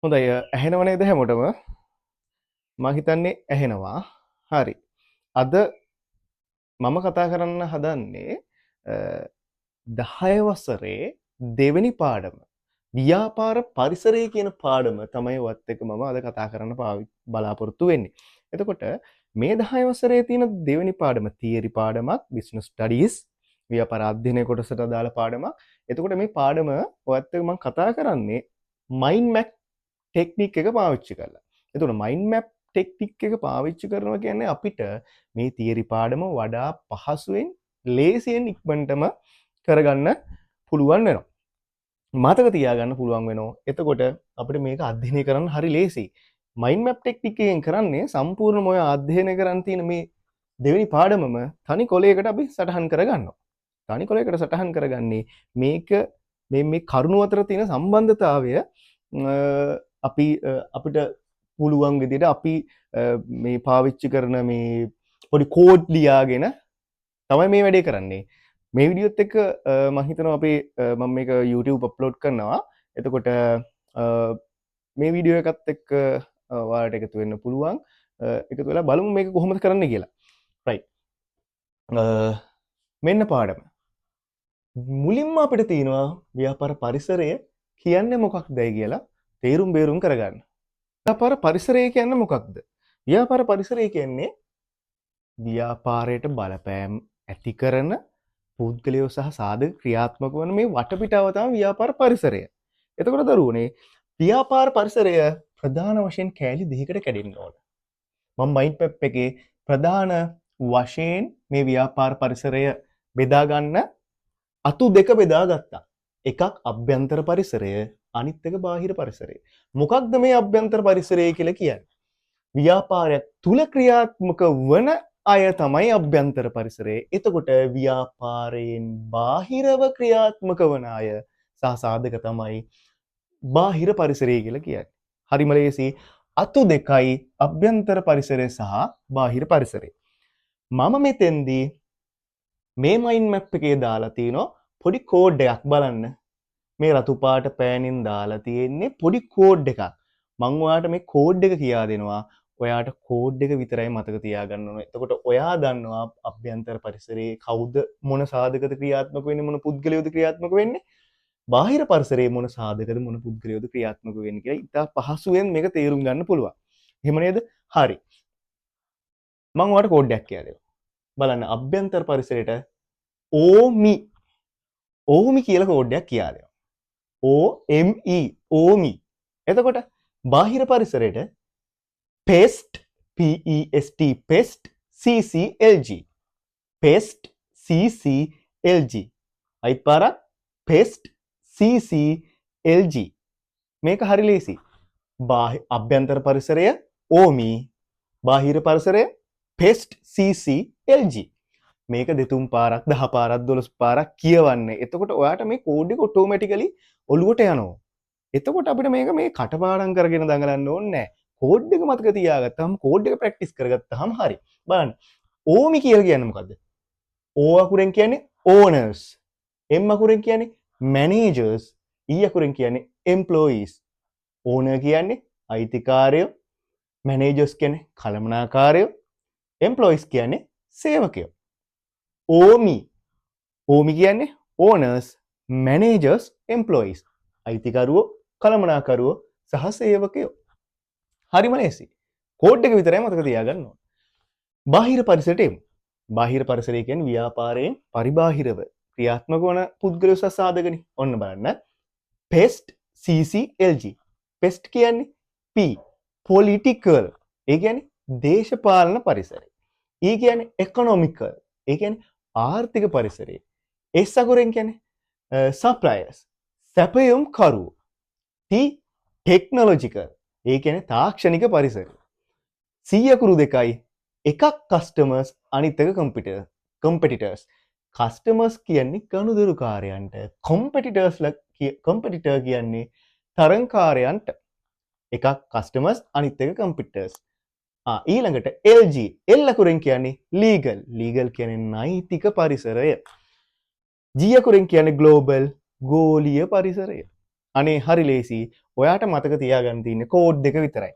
හොඳයි ඇහෙනව නේද හැමෝටම? මම හිතන්නේ ඇහෙනවා. හරි. අද මම කතා කරන්න හදන්නේ 10 වසරේ දෙවෙනි පාඩම. ව්‍යාපාර පරිසරය කියන පාඩම තමයි ඔයත් එක්ක මම අද කතා කරන්න බලාපොරොත්තු වෙන්නේ. එතකොට මේ 10 වසරේ තියෙන දෙවෙනි පාඩම තියරි පාඩමක්, බිස්නස් ස්ටඩීස්, ව්‍යාපාර අධ්‍යයනය කොටසට අදාළ පාඩමක්. එතකොට මේ පාඩම ඔයත් එක්ක මම කතා කරන්නේ මයින්ඩ් මැප් ටෙක්නික් එක පාවිච්චි කරලා. එතකොට මයින්ඩ් මැප් ටෙක්නික් එක පාවිච්චි කරනවා කියන්නේ අපිට මේ තියරි පාඩම වඩා පහසුවෙන් ලේසියෙන් ඉක්මනටම කරගන්න පුළුවන් වෙනවා. මතක තියාගන්න පුළුවන් වෙනවා. එතකොට අපිට මේක අධ්‍යයනය කරන්න හරි ලේසියි. මයින්ඩ් මැප් ටෙක්නික් එකෙන් කරන්නේ සම්පූර්ණම ඔය අධ්‍යයනය කරන් තියෙන මේ දෙවෙනි පාඩමම තනි කොලයකට අපි සටහන් කරගන්නවා. තනි කොලයකට සටහන් කරගන්නේ මේක මේ කරුණු අතර තියෙන සම්බන්ධතාවය අපි අපිට පුළුවන් විදිහට අපි මේ පාවිච්චි කරන මේ පොඩි කෝඩ් ලියාගෙන තමයි මේ වැඩේ කරන්නේ. මේ වීඩියෝත් එක්ක මම හිතනවා අපි මම මේක YouTube අප්ලෝඩ් කරනවා. එතකොට මේ වීඩියෝ එකත් එක්ක ඔයාලට එකතු වෙන්න පුළුවන්. එකතු වෙලා බලමු මේක කොහොමද කරන්න කියලා. right. මෙන්න පාඩම. මුලින්ම අපිට තියෙනවා ව්‍යාපාර පරිසරය කියන්නේ මොකක්දයි කියලා තේරුම් බේරුම් කරගන්න. ව්‍යාපාර පරිසරය කියන්නේ මොකක්ද? ව්‍යාපාර පරිසරය කියන්නේ ව්‍යාපාරයට බලපෑම් ඇති කරන පුද්ගලයෝ සහ සාධක ක්‍රියාත්මක වන මේ වටපිටාව තමයි ව්‍යාපාර පරිසරය. එතකොට දරුවනේ ව්‍යාපාර පරිසරය ප්‍රධාන වශයෙන් කෑලි දෙකකට කැඩෙන්න ඕන. මම මයින්ඩ් මැප් එකේ ප්‍රධාන වශයෙන් මේ ව්‍යාපාර පරිසරය බෙදා ගන්න අතු දෙක බෙදා ගත්තා. එකක් අභ්‍යන්තර පරිසරය, අනිත් එක බාහිර පරිසරය. මොකක්ද මේ අභ්‍යන්තර පරිසරය කියලා කියන්නේ? ව්‍යාපාරයක් තුල ක්‍රියාත්මක වන අය තමයි අභ්‍යන්තර පරිසරය. එතකොට ව්‍යාපාරයෙන් බාහිරව ක්‍රියාත්මක වන අය සහ සාධක තමයි බාහිර පරිසරය කියලා කියන්නේ. හරිම ලේසි. අතු දෙකයි අභ්‍යන්තර පරිසරය සහ බාහිර පරිසරය. මම මෙතෙන්දී මේ මයින්ඩ් මැප් එකේ දාලා තිනවා පොඩි කෝඩ් එකක් බලන්න. මේ රතු පාට පෑනින් දාලා තියෙන්නේ පොඩි කෝඩ් එකක්. මම ඔයාලට මේ කෝඩ් එක කියා දෙනවා. ඔයාට කෝඩ් එක විතරයි මතක තියාගන්න ඕනේ. එතකොට ඔයා දන්නවා අභ්‍යන්තර පරිසරයේ කවුද මොන සාධකද ක්‍රියාත්මක වෙන්නේ, මොන පුද්ගලයෝද ක්‍රියාත්මක වෙන්නේ, බාහිර පරිසරයේ මොන සාධකද මොන පුද්ගලයෝද ක්‍රියාත්මක වෙන්නේ කියලා ඉතා පහසුවෙන් මේක තේරුම් ගන්න පුළුවන්. එහෙම නේද? හරි. මම ඔයාලට කෝඩ් එකක් කියලා දෙනවා. බලන්න අභ්‍යන්තර පරිසරයට ඕමි ඕමි කියලා කෝඩ් එකක් කියලා දෙනවා. OME ඕමි. එතකොට බාහිර පරිසරයට pest PEST pest CCLG pest CCLG අයිත් පාරක් pest CCLG මේක හරි ලේසි. අභ්‍යන්තර පරිසරය ඕමි, බාහිර පරිසරය pest CCLG. මේක දෙතුන් පාරක් 10 පාරක් 12 පාරක් කියවන්න. එතකොට ඔයාට මේ කෝඩ් එක ඔටෝමැටිකලි ඔලුවට යනවා. එතකොට අපිට මේක මේ කටපාඩම් කරගෙන දඟලන්න ඕනේ නැහැ. කෝඩ් එක මතක තියාගත්තාම කෝඩ් එක ප්‍රැක්ටිස් කරගත්තාම හරි. බලන්න. ඕමි කියලා කියන්නේ මොකද්ද? O අකුරෙන් කියන්නේ owners. M අකුරෙන් කියන්නේ managers. E අකුරෙන් කියන්නේ employees. owner කියන්නේ අයිතිකාරයෝ. managers කියන්නේ කළමනාකාරයෝ. employees කියන්නේ සේවකයෝ. ඕමි. ඕමි කියන්නේ owners, managers, employees. අයිතිකරුවෝ, කළමනාකරුවෝ සහ සේවකයෝ. හරිම ලේසි. කෝඩ් එක විතරයි මතක තියාගන්න ඕන. බාහිර පරිසරයට එමු. බාහිර පරිසරය කියන්නේ ව්‍යාපාරයෙන් පරිබාහිරව ක්‍රියාත්මක වන පුද්ගලයෝ සහ සාධකනේ. ඔන්න බලන්න. pest CCLG. pest කියන්නේ P political. ඒ කියන්නේ දේශපාලන පරිසරය. E කියන්නේ economical. ඒ කියන්නේ ආර්ථික පරිසරය. S අකුරෙන් කියන්නේ suppliers. සැපයුම් කරුවෝ. T technological. ඒ කියන්නේ තාක්ෂණික පරිසරය. C අකුරු දෙකයි. එකක් customers අනිත් එක competitors. customers කියන්නේ ගනුදෙනුකාරයන්ට, competitor කියන්නේ තරංකාරයන්ට. එකක් customers අනිත් එක competitors. ඊළඟට LG. L අකුරෙන් කියන්නේ legal. legal කියන්නේ නෛතික පරිසරය. G අකුරෙන් කියන්නේ global, ගෝලීය පරිසරය. අනේ හරි ලේසි. ඔයාට මතක තියාගන්න තියෙන්නේ කෝඩ් දෙක විතරයි.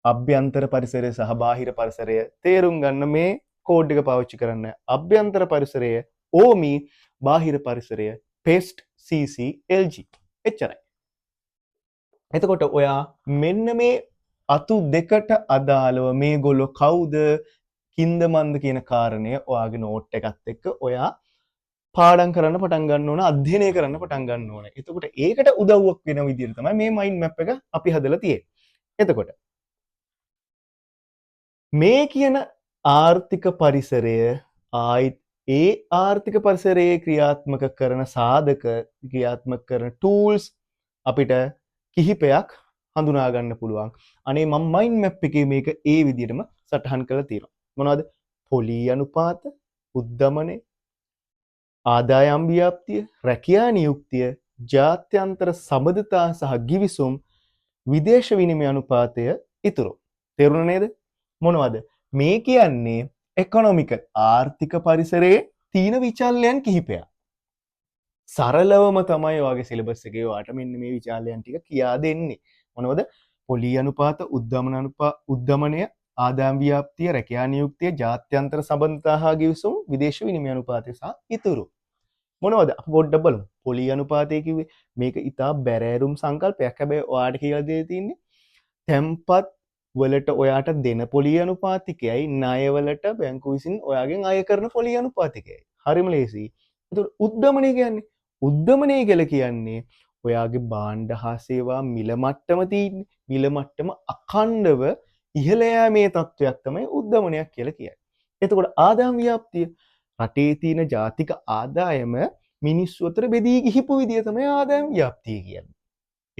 අභ්‍යන්තර පරිසරය සහ බාහිර පරිසරය තේරුම් ගන්න මේ කෝඩ් එක පාවිච්චි කරන්න. අභ්‍යන්තර පරිසරය ඕමි, බාහිර පරිසරය පෙස්ට් CCLG. එච්චරයි. එතකොට ඔයා මෙන්න මේ අතු දෙකට අදාළව මේගොල්ලෝ කවුද කින්ද මන්ද කියන කාරණය ඔයාගේ නෝට් එකත් එක්ක ඔයා පාඩම් කරන්න පටන් ගන්න ඕන, අධ්‍යයනය කරන්න පටන් ගන්න ඕන. එතකොට ඒකට උදව්වක් වෙන විදිහට තමයි මේ මයින්ඩ් මැප් එක අපි හදලා තියෙන්නේ. එතකොට මේ කියන ආර්ථික පරිසරය ආයිත් ඒ ආර්ථික පරිසරයේ ක්‍රියාත්මක කරන සාධක, ක්‍රියාත්මක කරන ටූල්ස් අපිට කිහිපයක් හඳුනා ගන්න පුළුවන්. අනේ මම මයින්ඩ් මැප් එකේ මේක ඒ විදිහටම සටහන් කරලා තියෙනවා. මොනවද? පොලී අනුපාත, උද්දමනය, ආදායම් ව්‍යාප්තිය, රැකියා නියුක්තිය, ජාත්‍යන්තර සබඳතා සහ ගිවිසුම්, විදේශ විනිමය අනුපාතය ඉතුරු. තේරුණා නේද? මොනවද? මේ කියන්නේ එකොනොමිකල් ආර්ථික පරිසරයේ තීන විචල්යන් කිහිපයක්. සරලවම තමයි ඔයාගේ සිලබස් එකේ ඔයාට මෙන්න මේ විචාලයන් ටික කියා දෙන්නේ. මොනවද? පොලී අනුපාත, උද්දමනය, ආදායම් ව්‍යාප්තිය, රැකියා නියුක්තිය, ජාත්‍යන්තර සබඳතා හා ගිවිසුම්, විදේශ විනිමය අනුපාතය සහ ඉතුරු. මොනවද? අපි පොඩ්ඩක් බලමු. පොලී අනුපාතය කිව්වේ මේක ඉතා බැරෑරුම් සංකල්පයක්. හැබැයි ඔයාට කියලා දෙන්න තියෙන්නේ තැම්පත් වලට ඔයාට දෙන පොලී අනුපාතිකයයි ණය වලට බැංකුව විසින් ඔයාගෙන් අය කරන පොලී අනුපාතිකයයි. හරිම ලේසියි. එතකොට උද්දමනය කියන්නේ උද්දමනය කියලා කියන්නේ ඔයාගේ භාණ්ඩ හා සේවා මිල මට්ටම තියෙන්නේ. මිල මට්ටම අඛණ්ඩව ඉහළ යෑමේ තත්ත්වයක් තමයි උද්දමනයක් කියලා කියන්නේ. එතකොට ආදායම් ව්‍යාප්තිය රටේ තියෙන ජාතික ආදායම මිනිස්සු අතර බෙදී ගිහිපු විදිය තමයි ආදායම් ව්‍යාප්තිය කියන්නේ.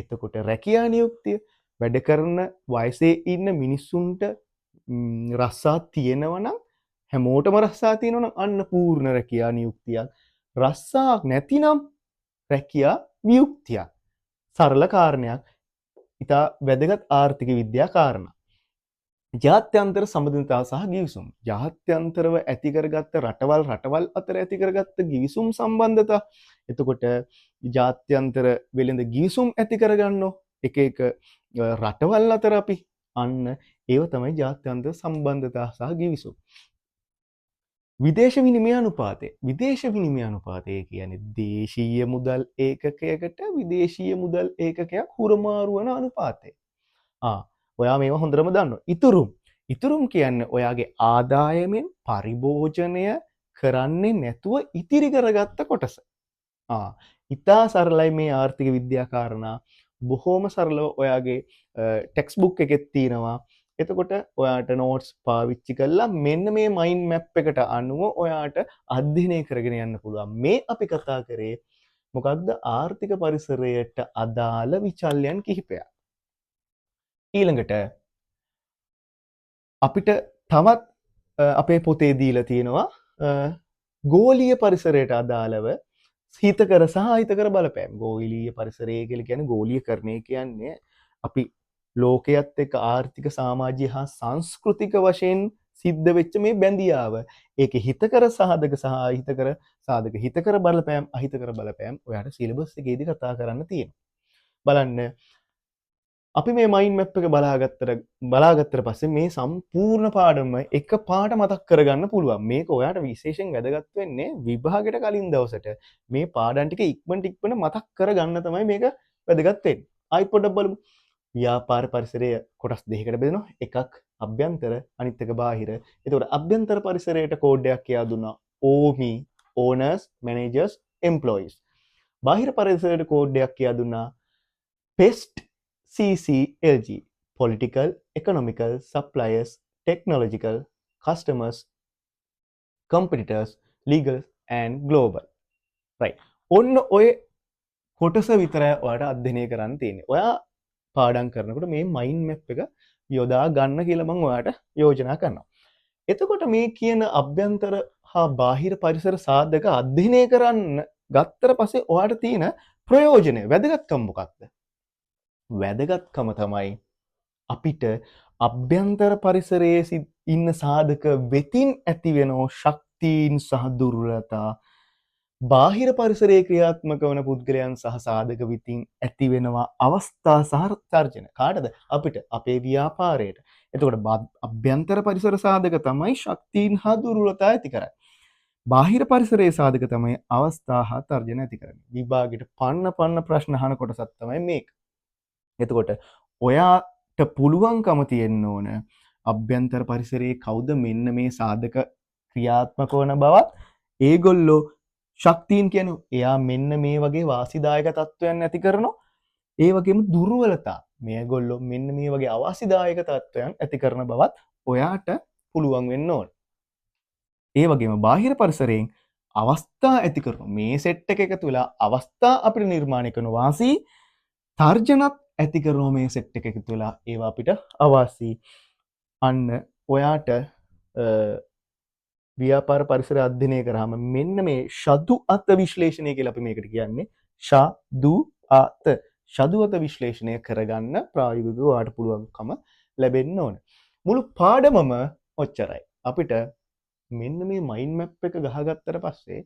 එතකොට රැකියා නියුක්තිය වැඩ කරන වයසේ ඉන්න මිනිස්සුන්ට රස්සා තියෙනවා නම් හැමෝටම රස්සා තියෙනවා නම් අන්න පූර්ණ රැකියා නියුක්තියක්. රස්සාවක් නැතිනම් රැකියා වියුක්තියක්. සරල කාරණයක්. ඉතා වැදගත් ආර්ථික විද්‍යා කාරණා. ජාත්‍යන්තර සම්බන්ධතාව සහ ගිවිසුම්. ජාත්‍යන්තරව ඇති කරගත්ත රටවල් අතර ඇති කරගත්ත ගිවිසුම් සම්බන්ධතා. එතකොට ජාත්‍යන්තර වෙළඳ ගිවිසුම් ඇති කරගන්නෝ එක එක රටවල් අතර අපි අන්න ඒව තමයි ජාත්‍යන්තර සම්බන්ධතා සහ ගිවිසුම්. විදේශ විනිමය අනුපාතය. විදේශ විනිමය අනුපාතය කියන්නේ දේශීය මුදල් ඒකකයකට විදේශීය මුදල් ඒකකයක් හුරමාරු වන අනුපාතය. ඔයා මේවා හොඳටම දන්නවා. ඉතුරුම් කියන්නේ ඔයාගේ ආදායමෙන් පරිභෝජනය කරන්නේ නැතුව ඉතිරි කරගත්ත කොටස. ඉතා සරලයි මේ ආර්ථික විද්‍යා කාරණා. බොහෝම සරලව ඔයාගේ ටෙක්ස්ට් බුක් එකෙත් තියෙනවා. එතකොට ඔයාට නෝට්ස් පාවිච්චි කරලා මෙන්න මේ මයින්ඩ් මැප් එකට අනුව ඔයාට අධ්‍යයනය කරගෙන යන්න පුළුවන්. මේ අපි කතා කරේ මොකක්ද? ආර්ථික පරිසරයට අදාළ විචල්යන් කිහිපයක්. ඊළඟට අපිට තවත් අපේ පොතේ දීලා තියෙනවා ගෝලීය පරිසරයට අදාළව හිතකර සහ අහිතකර බලපෑම්. ගෝලීය පරිසරය කියලා කියන්නේ ගෝලීයකරණය කියන්නේ අපි ලෝකයේත් එක්ක ආර්ථික සමාජීය හා සංස්කෘතික වශයෙන් සිද්ධ වෙච්ච මේ බැඳියාව. ඒකේ හිතකර සාධක සහ අහිතකර සාධක. හිතකර බලපෑම් අහිතකර බලපෑම් ඔයාලට සිලබස් එකේදී කතා කරන්න තියෙනවා. බලන්න අපි මේ මයින්ඩ් මැප් එක බලාගත්තට පස්සේ මේ සම්පූර්ණ පාඩම එක පාට මතක් කරගන්න පුළුවන්. මේක ඔයාට විශේෂයෙන් වැදගත් වෙන්නේ විභාගයට කලින් දවසට මේ පාඩම් ටික ඉක්මනට මතක් කරගන්න තමයි මේක වැදගත් වෙන්නේ. ආයි පොඩ්ඩක් බලමු. ව්‍යාපාර පරිසරය කොටස් දෙකකට බෙදෙනවා. එකක් අභ්‍යන්තර, අනිත් එක බාහිර. ඒතකොට අභ්‍යන්තර පරිසරයට කෝඩ් එකක් කියා දුන්නා. OME, owners, managers, employees. බාහිර පරිසරයට කෝඩ් එකක් කියා දුන්නා. PEST CCLG, political, economical, suppliers, technological, customers, competitors, legal and global. right. ඔන්න ඔය කොටස විතරයි ඔයාලට අධ්‍යයනය කරන්න තියෙන්නේ. ඔයා පාඩම් කරනකොට මේ මයින්ඩ් මැප් එක යොදා ගන්න කියලා මම ඔයාලට යෝජනා කරනවා. එතකොට මේ කියන අභ්‍යන්තර හා බාහිර පරිසර සාධක අධ්‍යයනය කරන්න ගත්තට පස්සේ ඔයාලට තියෙන ප්‍රයෝජනය වැදගත්කම මොකක්ද? වැදගත්කම තමයි අපිට අභ්‍යන්තර පරිසරයේ ඉන්න සාධක වෙතින් ඇතිවෙන ශක්තියින් සහ දුර්වලතා බාහිර පරිසරයේ ක්‍රියාත්මක වන පුද්ගලයන් සහ සාධක විතින් ඇති වෙනවා අවස්ථා සහ තර්ජන. කාටද? අපිට අපේ ව්‍යාපාරයට. එතකොට අභ්‍යන්තර පරිසර සාධක තමයි ශක්තියින් හා දුර්වලතා ඇති කරන්නේ. බාහිර පරිසරයේ සාධක තමයි අවස්ථා හා තර්ජන ඇති කරන්නේ. විභාගෙට පන්න ප්‍රශ්න අහන කොටසක් තමයි මේක. එතකොට ඔයාට පුළුවන්කම තියෙන්න ඕන අභ්‍යන්තර පරිසරයේ කවුද මෙන්න මේ සාධක ක්‍රියාත්මක වන බවත් ඒගොල්ලෝ ශක්තියින් කියන්නේ එයා මෙන්න මේ වගේ වාසිදායක තත්ත්වයන් ඇති කරනවා. ඒ වගේම දුර්වලතා මේගොල්ලෝ මෙන්න මේ වගේ අවාසිදායක තත්ත්වයන් ඇති කරන බවත් ඔයාට පුළුවන් වෙන්න ඕන. ඒ වගේම බාහිර පරිසරයෙන් අවස්ථා ඇති කරන මේ සෙට් එක එකතු වෙලා අවස්ථා අපිට නිර්මාණය කරන වාසී තර්ජනත් ඇති කරන මේ සෙට් එක එකතු වෙලා ඒවා අපිට අවාසී. අන්න ඔයාට ව්‍යාපාර පරිසර අධ්‍යයනය කරාම මෙන්න මේ ෂදු අත විශ්ලේෂණය කියලා අපි මේකට කියන්නේ. ෂදු අත ෂදු අත විශ්ලේෂණය කරගන්න ප්‍රායෝගිකව ඔයාට පුළුවන්කම ලැබෙන්න ඕන. මුළු පාඩමම ඔච්චරයි. අපිට මෙන්න මේ මයින්ඩ් මැප් එක ගහගත්තට පස්සේ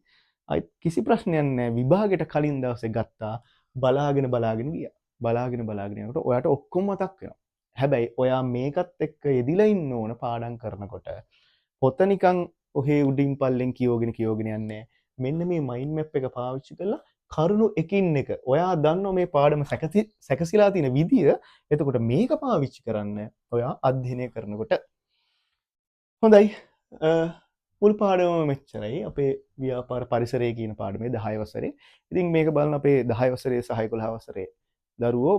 අයි කිසි ප්‍රශ්නයක් නැහැ. විභාගෙට කලින් දවසේ ගත්තා බලාගෙන ගියා. බලාගෙන යනකොට ඔයාට ඔක්කොම මතක් වෙනවා. හැබැයි ඔයා මේකත් එක්ක යෙදිලා ඉන්න ඕන පාඩම් කරනකොට. පොත නිකන් ඔහේ උඩින් පල්ලෙන් කියෝගෙන යන්නේ. මෙන්න මේ මයින්ඩ් මැප් එක පාවිච්චි කරලා කරුණු එකින් එක ඔයා දන්නවා මේ පාඩම සැකසීලා තියෙන විදිය. එතකොට මේක පාවිච්චි කරන්න ඔයා අධ්‍යයනය කරනකොට. හොඳයි. මුල් පාඩම මෙච්චරයි. අපේ ව්‍යාපාර පරිසරය කියන පාඩමේ 10 වසරේ. ඉතින් මේක බලන අපේ 10 වසරේ සහ 11 වසරේ දරුවෝ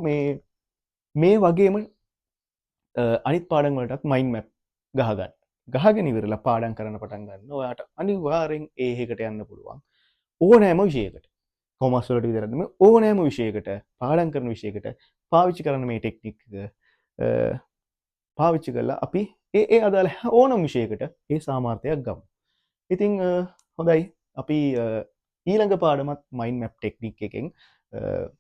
මේ වගේම අනිත් පාඩම් වලටත් මයින්ඩ් මැප් ගහගන්න. ගහගෙන ඉවරලා පාඩම් කරන්න පටන් ගන්න. ඔයාට අනිවාර්යෙන් ඒ එකකට යන්න පුළුවන්. ඕනෑම විෂයකට. කොමර්ස් වලට විතරක් නෙමෙයි ඕනෑම විෂයකට පාඩම් කරන විෂයකට පාවිච්චි කරන මේ ටෙක්නික් එක පාවිච්චි කරලා අපි ඒ අදාළ ඕනම විෂයකට ඒ සාමර්ථයක් ගමු. ඉතින් හොඳයි අපි ඊළඟ පාඩමත් මයින්ඩ් මැප් ටෙක්නික් එකෙන්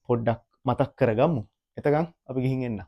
පොඩ්ඩක් මතක් කරගමු. එතකන් අපි ගිහින් එන්න.